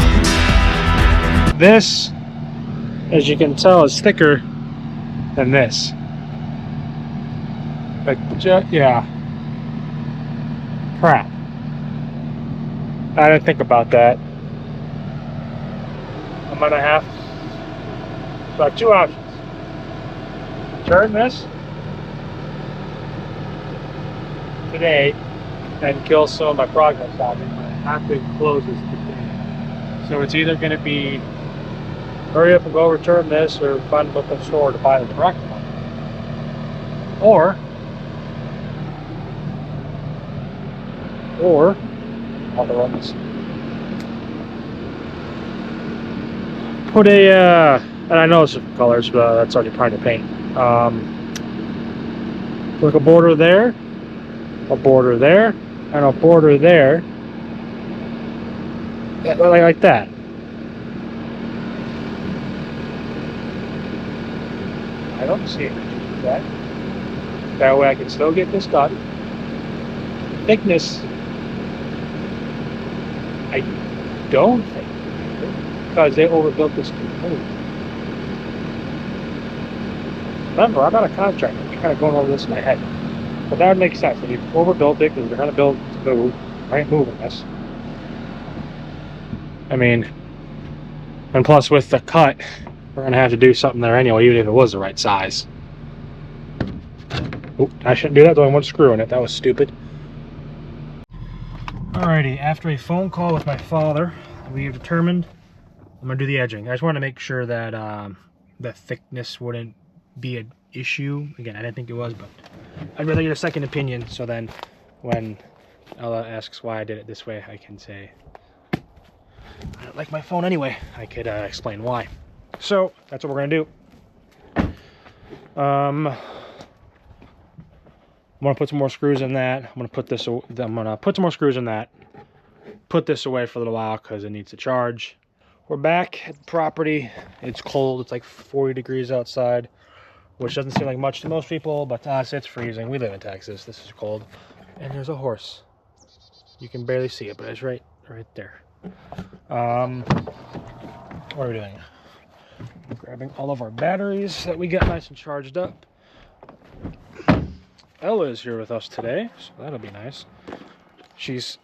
this, as you can tell, is thicker than this. But yeah, crap. I didn't think about that. I'm gonna have two options. Turn this today and kill some of my progress on it. I have to close this today. So it's either gonna be hurry up and go return this or find a local store to buy the correct one. Or I'll run this. Put a and I know it's different colors, but that's already trying to paint. Like a border there, a border there, and a border there. Like that. I don't see any issues with that. That way I can still get this done. Thickness, I don't think, because they overbuilt this completely. Remember, I'm not a contractor. I'm kind of going over this in my head. But that would make sense. If you overbuilt it because they're going to build to move, I ain't moving this. I mean, and plus with the cut, we're going to have to do something there anyway, even if it was the right size. Oop, I shouldn't do that, though I want to screw in it. That was stupid. Alrighty, after a phone call with my father, we have determined I'm going to do the edging. I just want to make sure that the thickness wouldn't be an issue. Again, I didn't think it was, but I'd rather get a second opinion, so then when Ella asks why I did it this way, I can say, I don't like my phone anyway. I could explain why. So, that's what we're going to do. I'm going to put some more screws in that. I'm going to put some more screws in that. Put this away for a little while because it needs to charge. We're back at the property. It's cold. It's like 40 degrees outside, which doesn't seem like much to most people, but to us, it's freezing. We live in Texas. This is cold. And there's a horse. You can barely see it, but it's right there. What are we doing? Grabbing all of our batteries that we got nice and charged up. Ella is here with us today, so that'll be nice. She's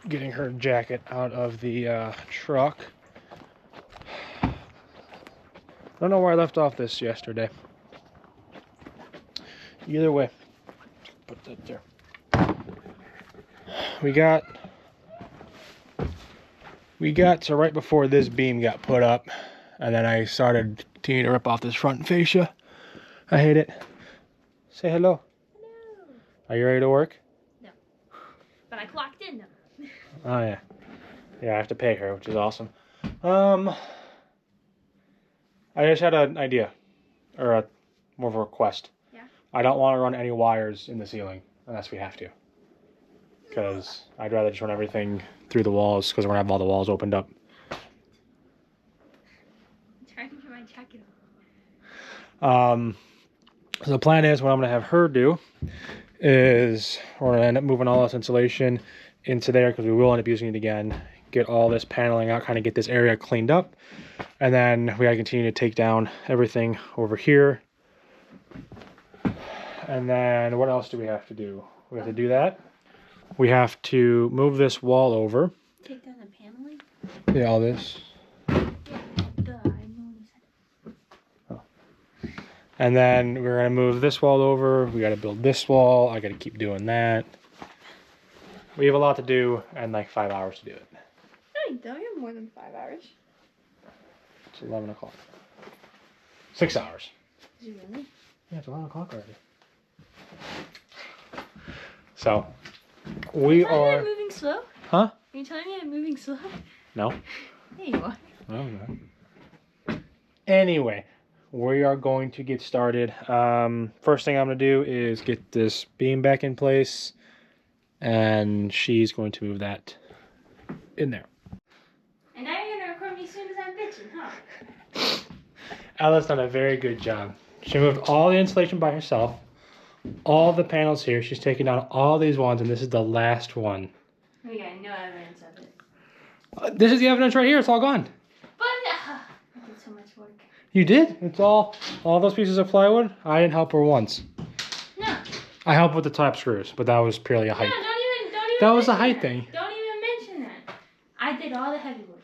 getting her jacket out of the truck. I don't know where I left off this yesterday. Either way, put that there. We got to right before this beam got put up, and then I started continuing to rip off this front fascia. I hate it. Say hello.
Hello.
Are you ready to work?
No. But I clocked in though.
Oh yeah. Yeah, I have to pay her, which is awesome. I just had an idea, or more of a request.
Yeah.
I don't want to run any wires in the ceiling unless we have to, because I'd rather just run everything through the walls because we're gonna have all the walls opened up.
I'm trying to get my jacket on.
So the plan is what I'm gonna have her do is we're gonna end up moving all this insulation into there because we will end up using it again. Get all this paneling out, kind of get this area cleaned up, and then we gotta continue to take down everything over here. And then what else do we have to do? We have to do that. We have to move this wall over.
Take down the paneling?
Yeah, all this.
Yeah, duh, I know what you said.
Oh. And then we're gonna move this wall over. We gotta build this wall. I gotta keep doing that. We have a lot to do and like 5 hours to do it.
No, you don't. You have more than 5 hours.
It's 11 o'clock. 6 hours.
Is it really?
Yeah, it's 11 o'clock already. So, we are...
I'm moving slow?
Huh?
Are you telling me I'm moving slow?
No.
There you are.
No, no. Anyway, we are going to get started. First thing I'm going to do is get this beam back in place, and she's going to move that in there.
And now you're going to record me as soon as I'm bitching, huh?
Ella's done a very good job. She moved all the insulation by herself. All the panels here. She's taken down all these ones, and this is the last one.
We got no evidence of it.
This is the evidence right here. It's all gone.
But I did so much work.
You did? It's all those pieces of plywood? I didn't help her once.
No.
I helped with the top screws, but that was purely a height.
No, don't even.
That was a
mention
height
that.
thing.
Don't even mention that. I did all the heavy work.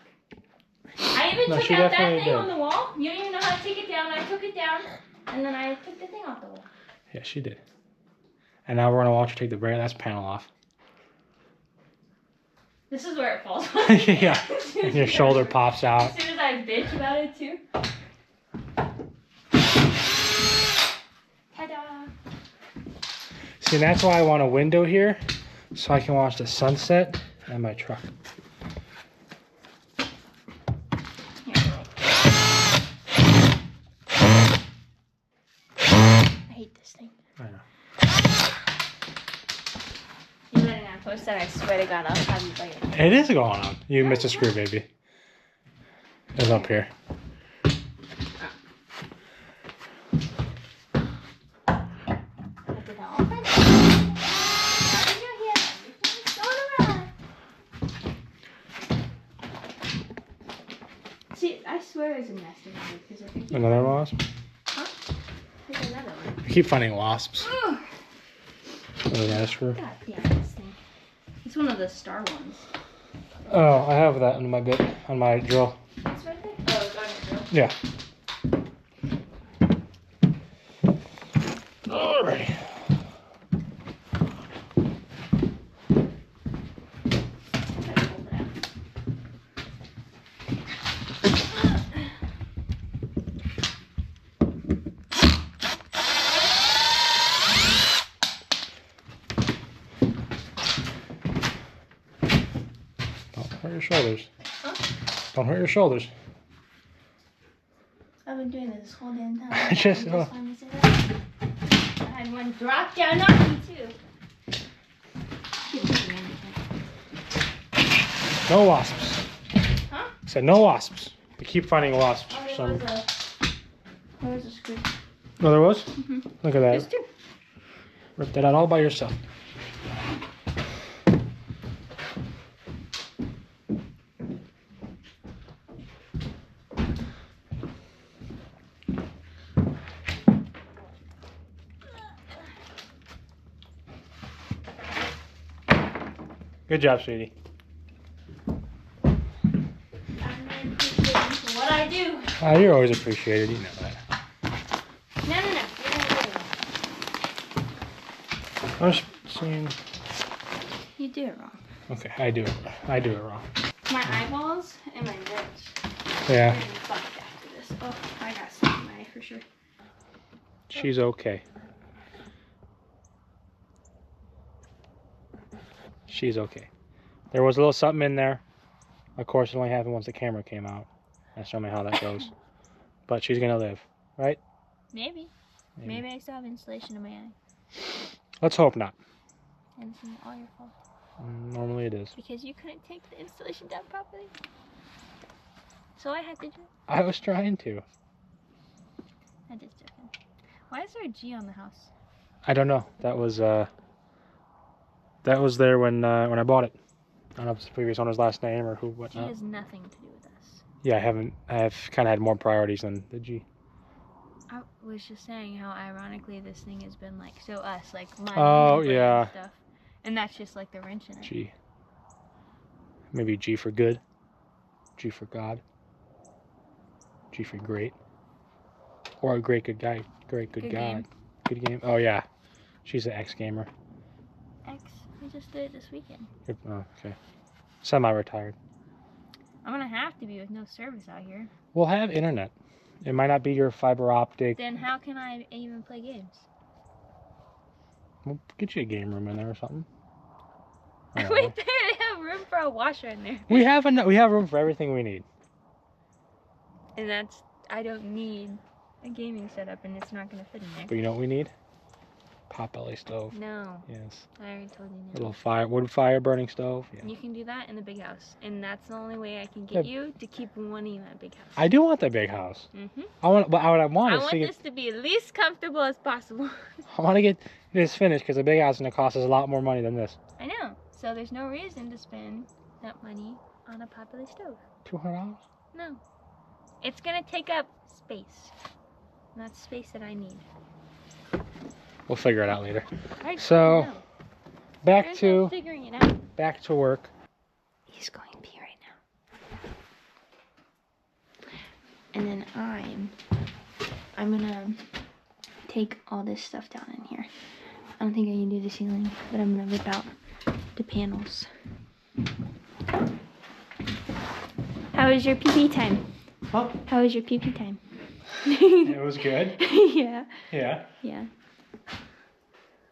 I even
No,
took
she
out that
definitely
thing
did.
on the wall. You don't even know how to take it down. I took it down, and then I took the thing off the wall.
Yeah, she did. And now we're gonna watch her take the very last panel off.
This is where it falls.
Yeah. And your shoulder pops out.
As soon as I bitch about it too. Ta-da!
See, that's why I want a window here, so I can watch the sunset and my truck.
I hate this thing.
I know.
You better not post that. I swear to God, I'll have you play it.
It is going on. You missed a screw, baby. It's up here.
I did that all by myself. Now that you're here, everything's going around. See, I swear there's a nest in here because I think
Another wasp?
Huh? There's another one.
I keep finding wasps.
Ugh.
Another screw.
God damn this thing. It's one of the star ones.
Oh, I have that on my on my drill.
It's right there? Oh, it's on your drill.
Yeah. Alrighty.
I gotta pull it out.
Don't hurt your shoulders.
Huh?
Don't hurt your shoulders.
I've been doing this whole damn time.
I just-
finally said that. I had one drop down on me too. Didn't do anything.
No wasps.
Huh?
I said no wasps. We keep finding wasps
Oh,
for some.
there was a screw.
Oh, there was?
Mm-hmm.
Look at
There's
that.
two.
Ripped that out all by yourself. Good job, sweetie.
I'm really appreciated for what I do.
You're always appreciated. You know that.
No. You're not doing it.
I'm just saying.
You do it wrong.
Okay, I do it. I do it wrong.
My eyeballs and my nose.
Yeah,
Are gonna be fucked after this. Oh, I got some in my eye for sure.
she's okay. She's okay. There was a little something in there. Of course, it only happened once the camera came out. That's normally how that goes. But she's gonna live, right?
Maybe. Maybe I still have insulation in my eye.
Let's hope not.
And it's all your fault.
Normally it is.
Because you couldn't take the installation down properly. So I had to do it.
I was trying to.
I just joking. Why is there a G on the house?
I don't know. That was there when I bought it. I don't know if it's the previous owner's last name or who,
G
whatnot.
has nothing to do with us.
Yeah, I've kind of had more priorities than the G.
I was just saying how ironically this thing has been like so us, like mine.
Oh,
and
yeah.
Stuff. And that's just like the wrench in it.
G. Maybe G for good. G for God. G for great. Or a great good guy. Great good
Good
God.
game.
Good game. Oh yeah. She's an ex-gamer.
X, we just did it this weekend.
Oh, okay. Semi-retired.
I'm gonna have to be with no service out here.
We'll have internet. It might not be your fiber optic.
Then how can I even play games?
We'll get you a game room in there or something. I don't
Wait,
know.
they have room for a washer in there.
We have room for everything we need.
And that's, I don't need a gaming setup and it's not gonna fit in
But
there.
you know what we need? Potbelly stove.
No,
Yes.
I already told you no.
Little wood fire burning stove. Yeah.
You can do that in the big house. And that's the only way I can get
Yeah.
you to keep wanting that big house.
I do want that big house.
Mm-hmm.
What I want
I
is
want
to get,
this to be as least comfortable as possible.
I want to get this finished because a big house is gonna cost us a lot more money than this.
I know. So there's no reason to spend that money on a popular stove.
$200?
No. It's gonna take up space. Not space that I need.
We'll figure it out later.
I
So,
know.
back
There's no
to
figuring it out.
back to work.
He's going to pee right now. And then I'm gonna take all this stuff down in here. I don't think I can do the ceiling, but I'm gonna rip out the panels. How was your pee time?
Huh?
How was your pee time?
It was good.
Yeah.
Yeah.
Yeah.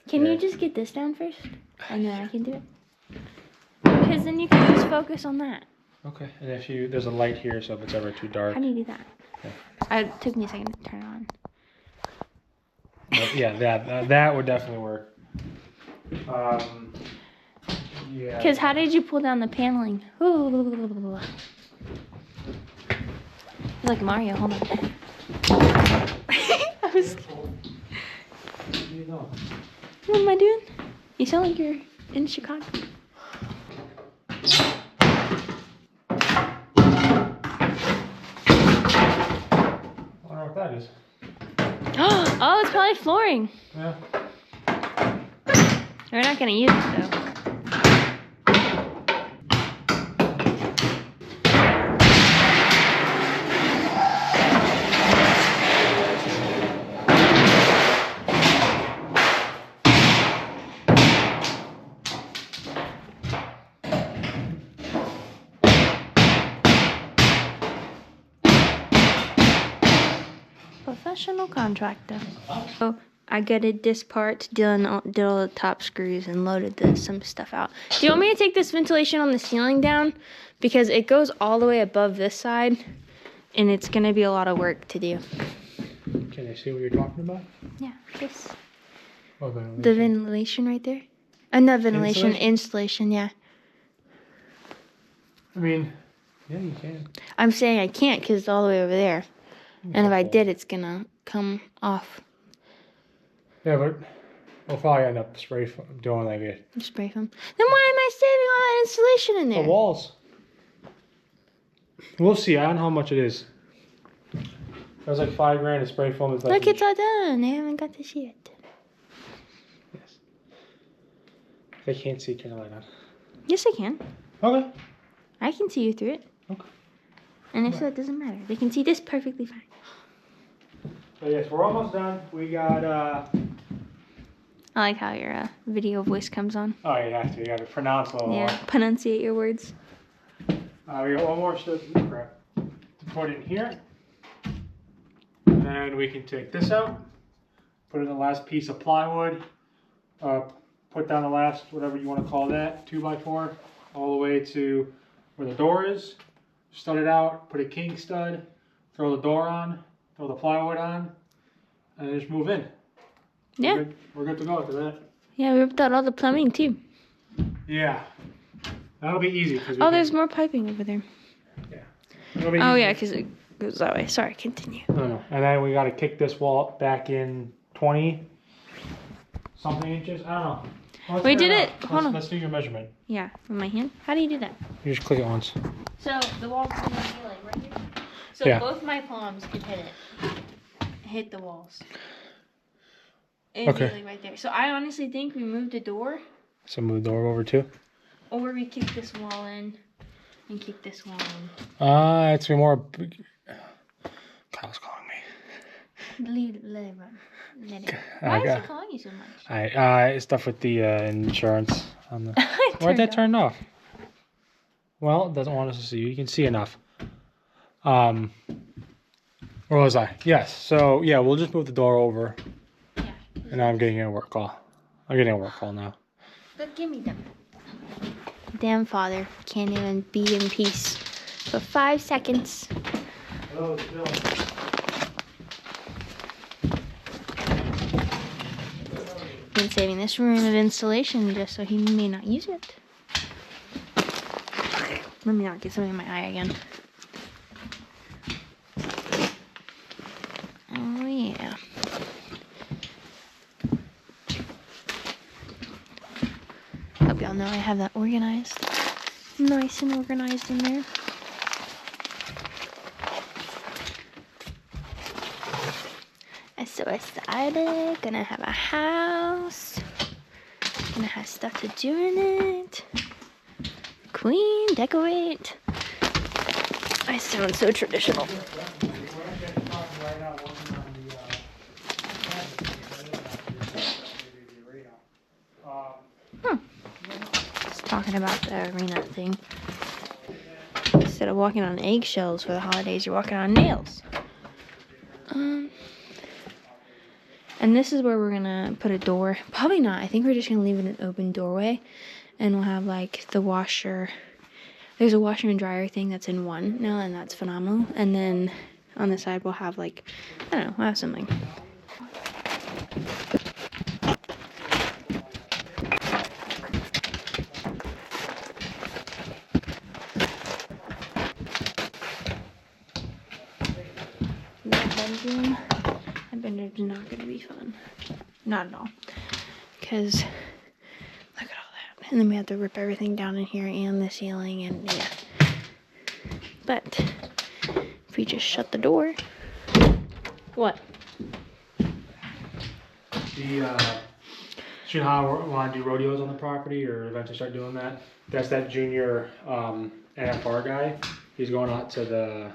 Can you
Yeah.
just get this down first? And then I can do it. Because then you can just focus on that.
Okay. And if there's a light here, so if it's ever too dark.
How do you do that?
Yeah.
It took me a second to turn it on.
But yeah, that would definitely work. Yeah.
Because how did you pull down the paneling? Ooh. You're like Mario, hold on. I was... What am I doing? You sound like you're in Chicago.
I wonder what that is.
Oh, it's probably flooring.
Yeah.
We're not gonna use it though. Professional contractor. So I gutted this part, did all the top screws, and loaded some stuff out. Do you want me to take this ventilation on the ceiling down? Because it goes all the way above this side, and it's gonna be a lot of work to do.
Can I see what you're talking about?
Yeah, this.
Oh, ventilation.
The ventilation right there. Not ventilation, installation, yeah.
I mean, yeah, you can.
I'm saying I can't because it's all the way over there. And if I did, it's gonna come off.
Yeah, but we'll probably end up doing like it.
Spray foam. Then why am I saving all that insulation in
The
there?
walls. We'll see. I don't know how much it is. It was like $5,000 to spray foam. Is like
Look, it's all done. They haven't got this yet.
Yes. They can't see, turn the light on.
Yes, I can.
Okay.
I can see you through it.
Okay.
And if so, it doesn't matter. They can see this perfectly fine.
So yes, we're almost done. We got
I like how your video voice comes on.
oh, you have to. You got to pronounce a little
Yeah, pronunciate your words.
more. We got one more stuff to put in here. And then we can take this out. Put in the last piece of plywood. Put down the last, whatever you want to call that, 2x4, all the way to where the door is. Stud it out, put a king stud, throw the door on, throw the plywood on, and just move in.
Yeah.
We're good to go after that.
Yeah, we ripped out all the plumbing too.
Yeah. That'll be easy.
Oh, there's more piping over there.
Yeah. It'll be
Oh,
easy.
yeah, because it goes that way. Sorry, continue.
No. And then we got to kick this wall back in 20-something inches. I don't know. Let's
We
figure
did
out.
it. Hold on.
Let's do your measurement.
Yeah, with my hand. How do you do that?
You just click it once.
So the walls are gonna be like right here. So
Yeah.
both my palms could hit it. Hit the walls. It'd
Okay.
be like right there. So I honestly think we moved the door,
So move the door over too.
or we kick this wall in and kick this wall in.
It's be more. Kyle's calling me.
Let it run. Why is he calling you so much?
It's stuff with the insurance. On the... Why'd that turn off? Well, it doesn't want us to see you. You can see enough. Where was I? Yes. So yeah, we'll just move the door over.
Yeah.
And I'm getting a work call. I'm getting a work call now.
But give me them. Damn father can't even be in peace for 5 seconds.
Hello, Bill.
Been saving this room of insulation just so he may not use it. Let me not get something in my eye again. Oh yeah. Hope y'all know I have that organized. Nice and organized in there. I'm so excited. Gonna have a house. Gonna have stuff to do in it. Clean, decorate. I sound so traditional. Just talking about the arena thing. Instead of walking on eggshells for the holidays, you're walking on nails. And this is where we're gonna put a door. Probably not. I think we're just gonna leave it an open doorway, and we'll have like the washer. There's a washer and dryer thing that's in one now, and that's phenomenal. And then on the side we'll have like, I don't know, we'll have something. That bedroom. That bedroom's not gonna be fun. Not at all. Because look at all that. And then we have to rip everything down in here and the ceiling and yeah. But if we just shut the door. What?
You know how we want to do rodeos on the property or eventually start doing that? That's that junior NFR guy. He's going out to the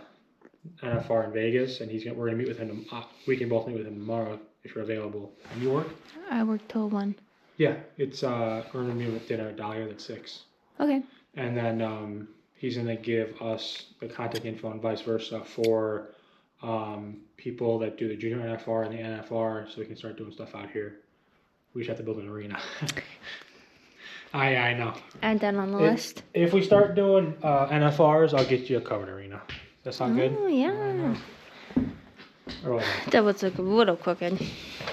NFR in Vegas, and we're gonna meet with him. We can both meet with him tomorrow if you're available. And you work?
I work till 1.
Yeah, it's we're gonna meet with dinner at Dahlia at 6.
Okay.
And then he's gonna give us the contact info and vice versa for people that do the junior NFR and the NFR, so we can start doing stuff out here. We just have to build an arena. I know.
Add that on the list.
If we start doing NFRs, I'll get you a covered arena. Does that sound good?
Oh yeah.
Or what?
That was a little crooked.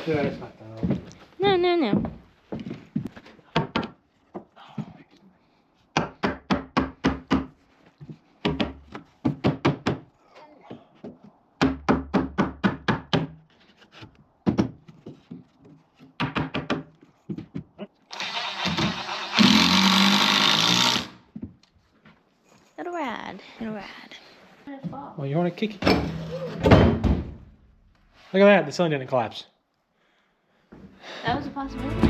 Yeah, it's not that.
No. It'll ride.
Well, you want to kick it? Look at that, the ceiling didn't collapse.
That was a possibility.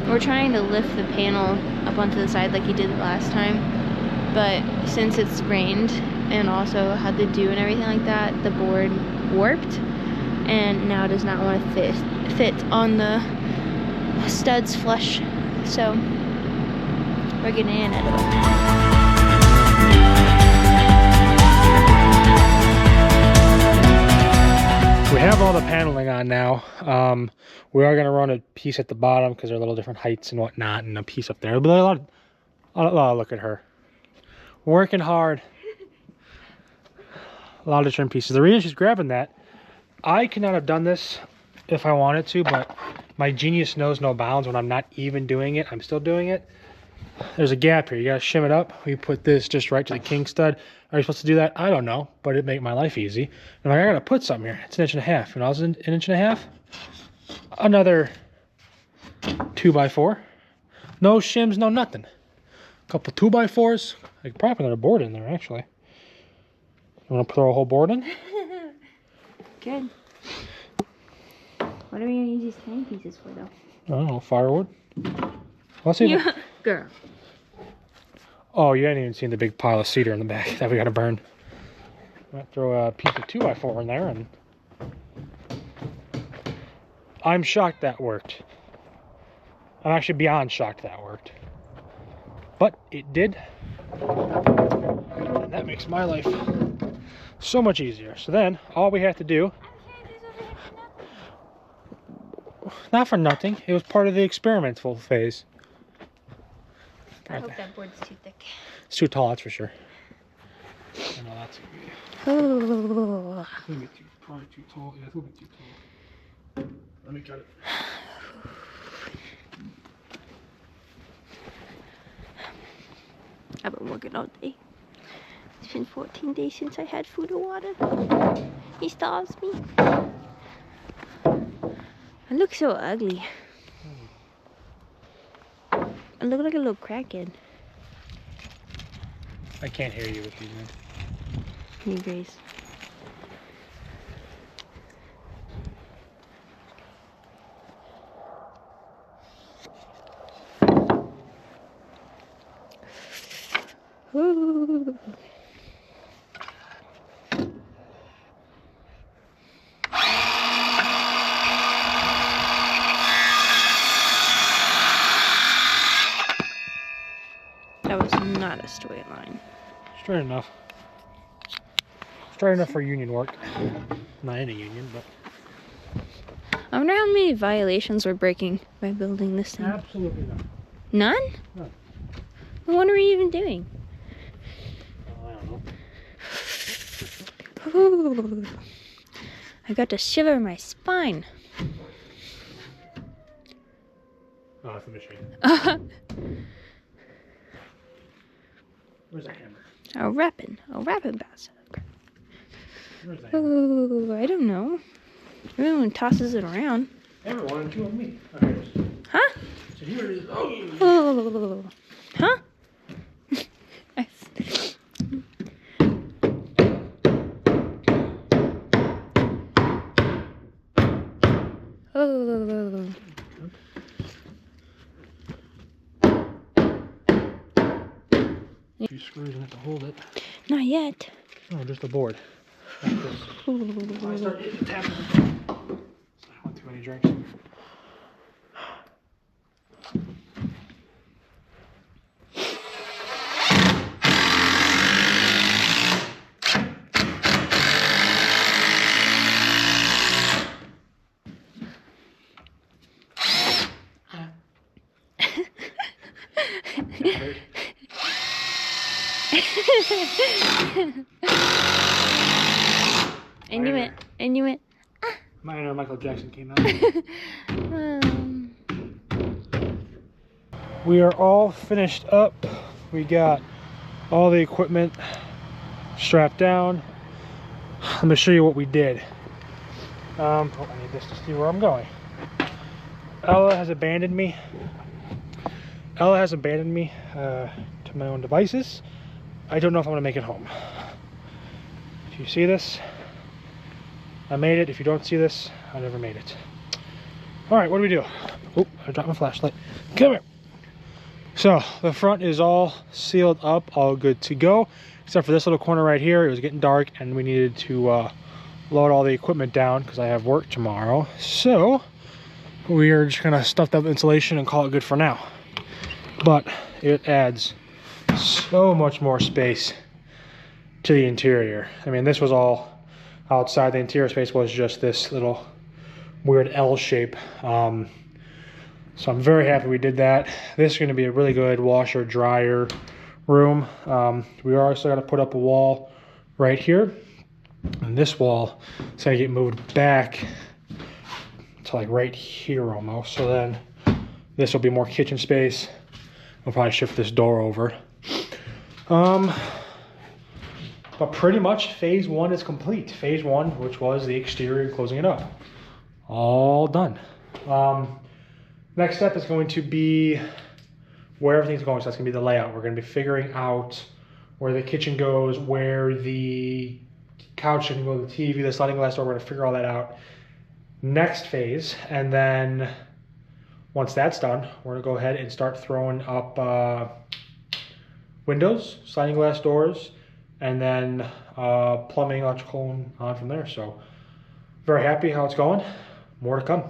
We're trying to lift the panel up onto the side like he did last time, but since it's rained and also had the dew and everything like that, the board warped and now does not want to fit on the studs flush. So we're getting in it.
We have all the paneling on now. We are going to run a piece at the bottom because they're a little different heights and whatnot, and a piece up there. But look at her. Working hard. A lot of trim pieces. The reason she's grabbing that, I could not have done this if I wanted to, but my genius knows no bounds. When I'm not even doing it, I'm still doing it. There's a gap here. You got to shim it up. We put this just right to the king stud. Are you supposed to do that? I don't know, but it'd make my life easy. And I got to put something here. It's 1.5 inches. And I was an 1.5 inches. Another 2x4. No shims, no nothing. A couple 2x4s. I could probably put another board in there, actually. You want to throw a whole board in?
Good. What are we going to use these hang pieces for, though?
I don't know, firewood. Let's see.
Girl.
Oh, you hadn't even seen the big pile of cedar in the back that we gotta burn. Might throw a piece of 2x4 in there, and I'm shocked that worked. I'm actually beyond shocked that worked. But it did. And that makes my life so much easier. So then, all we have to do... Not for nothing. It was part of the experimental phase.
I hope that board's too thick.
It's too tall, that's for sure. I know that's
Oh.
probably too tall. Yeah, it's a little bit too tall. Let me cut it.
I've been working all day. It's been 14 days since I had food or water. He starves me. I look so ugly. I look like a little crackhead.
I can't hear you with these, man.
Hey, Grace. Ooh. That was not a straight line.
Straight enough. Straight enough for union work. Not in a union, but...
I wonder how many violations we're breaking by building this thing.
Absolutely not.
None?
No.
Then what are we even doing?
Oh, I don't know.
Ooh. I got to shiver my spine.
Oh, it's the machine. Where's that hammer?
A rapping bastard.
Where's that hammer?
Ooh, I don't know. Everyone tosses it around.
Everyone, including me. Okay, it is.
Huh?
So here it is. Oh,
Oh. Huh? Oh.
a few screws in it to hold it.
Not yet.
No, just a board. Like this.
Ooh.
I start hitting the tap. I want too many drinks.
I knew it.
Minor Michael Jackson came out. We are all finished up. We got all the equipment strapped down. Let me show you what we did. I need this to see where I'm going. Ella has abandoned me. To my own devices. I don't know if I'm gonna make it home. If you see this, I made it. If you don't see this, I never made it. All right, what do we do? Oh, I dropped my flashlight. Come here. So the front is all sealed up, all good to go, except for this little corner right here. It was getting dark and we needed to load all the equipment down because I have work tomorrow. So we are just gonna stuff that insulation and call it good for now. But it adds so much more space to the interior. I mean, this was all outside. The interior space was just this little weird L shape. So I'm very happy we did that. This is going to be a really good washer dryer room. We are also going to put up a wall right here, and this wall is going to get moved back to like right here almost. So then this will be more kitchen space. We'll probably shift this door over. But pretty much phase one is complete. Phase one, which was the exterior, closing it up, all done. Next step is going to be where everything's going. So that's gonna be the layout. We're gonna be figuring out where the kitchen goes, where the couch can go, the TV, the sliding glass door. We're gonna figure all that out next phase. And then once that's done, we're gonna go ahead and start throwing up windows, sliding glass doors, and then plumbing, electrical, and on from there. So very happy how it's going. More to come.